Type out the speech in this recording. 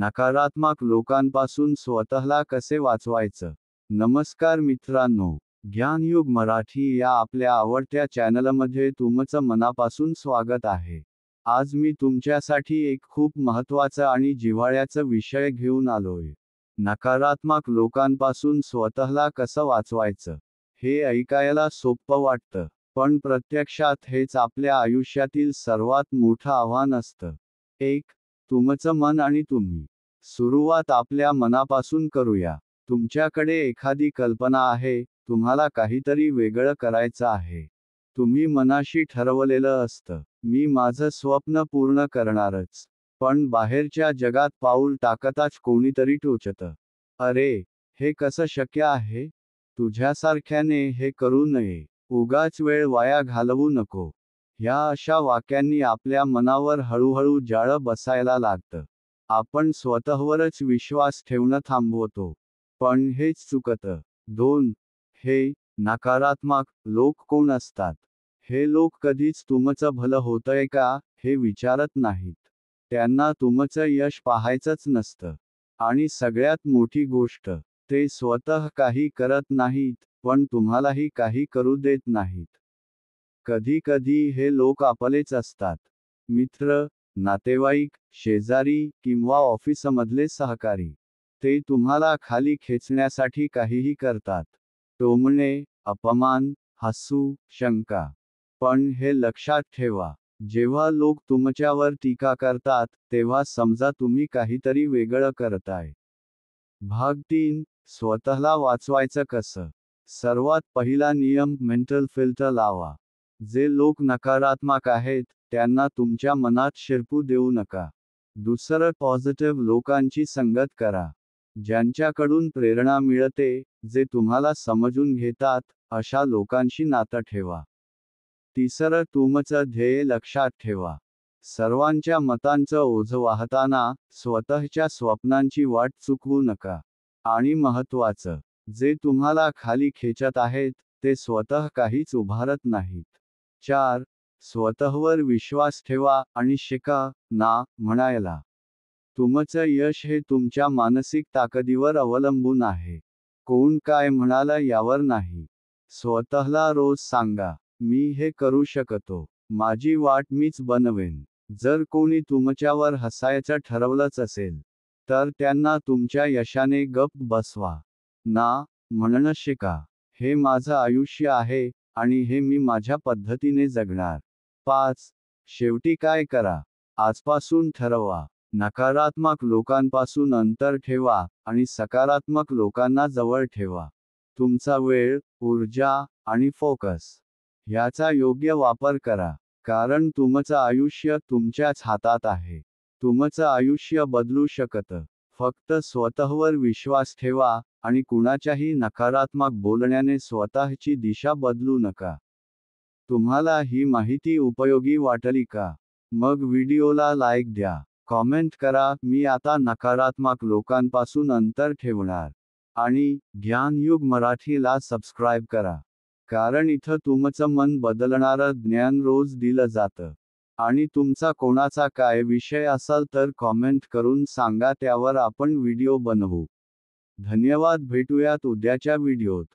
नकारात्मक लोकांपासून स्वतःला कसे वाचवायचं? नमस्कार मित्रांनो, ज्ञानयुग मराठी या आपल्या आवडत्या चॅनलमध्ये तुमचं मनापासून स्वागत आहे. आज मी तुमच्यासाठी एक खूप महत्त्वाचा आणि जिव्हाळ्याचा विषय घेऊन आलोय. नकारात्मक लोकांपासून स्वतःला कसं वाचवायचं? हे ऐकायला सोपं वाटतं, पण प्रत्यक्षात हेच आपल्या आयुष्यातील सर्वात मोठं आव्हान असतं. 1. तुमचं मन आणि तुम्ही. सुरुवात आपल्या मनापासून करूया. तुमच्याकडे एखादी कल्पना आहे, तुम्हाला काहीतरी वेगळं करायचं आहे. तुम्ही मनाशी ठरवलेलं असतं, मी माझं स्वप्न पूर्ण करणारच. पण बाहेरच्या जगात पाऊल टाकताच कोणीतरी टोचतं. अरे, हे कसं शक्य आहे? तुझ्यासारख्याने हे करू नये. उगाच वेळ वाया घालवू नको. ह्या अशा वाक्यांनी आपल्या मनावर हळूहळू जाळं बसायला लागतं. आपण स्वतःवरच विश्वास ठेवणं थांबवतो. पण हेच चुकतं. 2. हे नकारात्मक लोक कोण असतात? हे लोक कधीच तुमचं भलं होतंय का, हे विचारत नाहीत. त्यांना तुमचं यश पाहायचंच नसतं. आणि सगळ्यात मोठी गोष्ट, ते स्वतः काही करत नाहीत, पण तुम्हालाही काही करू देत नाहीत. कधी कधी हे लोक आपलेच असतात. मित्र, नातेवाईक, शेजारी किंवा ऑफिसमधले सहकारी. ते तुम्हाला खाली खेचण्यासाठी काहीही करतात. टोमणे, अपमान, हसू, शंका. पण हे लक्षात ठेवा, जेव्हा लोक तुमच्यावर टीका करतात, तेव्हा समजा तुम्ही काहीतरी वेगळं करताय. भाग 3. स्वतःला वाचवायचं कसं? सर्वात पहिला नियम, मेंटल फिल्टर लावा. जे लोक नकारात्मक आहेत, त्यांना तुमच्या मनात शिरपू देऊ नका. दुसरं, पॉझिटिव्ह लोकांची संगत करा. ज्यांच्याकडून प्रेरणा मिळते, जे तुम्हाला समजून घेतात, अशा लोकांशी नातं ठेवा. तिसरं, तुमचं ध्येय लक्षात ठेवा. सर्वांच्या मतांचं ओझं वाहताना, स्वतःच्या स्वप्नांची वाट चुकवू नका. आणि महत्त्वाचं, जे तुम्हाला खाली खेचत आहेत, ते स्वतः काहीच उभारत नाहीत. 4. स्वतःवर विश्वास ठेवा आणि शिका ना म्हणायला. तुमचं यश हे तुमच्या मानसिक ताकदीवर अवलंबून आहे. कोण काय म्हणालं यावर नाही. स्वतःला रोज सांगा, मी हे करू शकतो. माझी वाट मीच बनवेन. जर कोणी तुमच्यावर हसायचं ठरवलंच असेल, तर त्यांना तुमच्या यशाने गप्प बसवा. ना म्हणणं शिका. हे माझं आयुष्य आहे, आणि हे मी माझ्या पद्धतीने जगणार. 5. शेवटी काय करा? आजपासून ठरवा. नकारात्मक लोकांपासून अंतर ठेवा, आणि सकारात्मक लोकांना जवळ ठेवा. तुमचा वेळ, ऊर्जा, आणि फोकस ह्याचा योग्य वापर करा. कारण तुमचं आयुष्य तुमच्याच हातात आहे. तुमचं आयुष्य बदलू शकतं. फक्त स्वतःवर विश्वास ठेवा, आणि कुणाच्याही नकारात्मक बोलण्याने स्वतःची दिशा बदलू नका. तुम्हाला ही माहिती उपयोगी वाटली का? मग व्हिडिओला लाईक द्या. कॉमेंट करा, मी आता नकारात्मक लोकांपासून अंतर ठेवणार. आणि ज्ञानयुग मराठीला सबस्क्राईब करा. कारण इथं तुमचं मन बदलणारं ज्ञान रोज दिलं जातं. आणि तुमचा कोणाचा काय विषय असेल तर कॉमेंट करून सांगा, त्यावर आपण व्हिडिओ बनवू. धन्यवाद. भेटूयात उद्याच्या व्हिडिओत.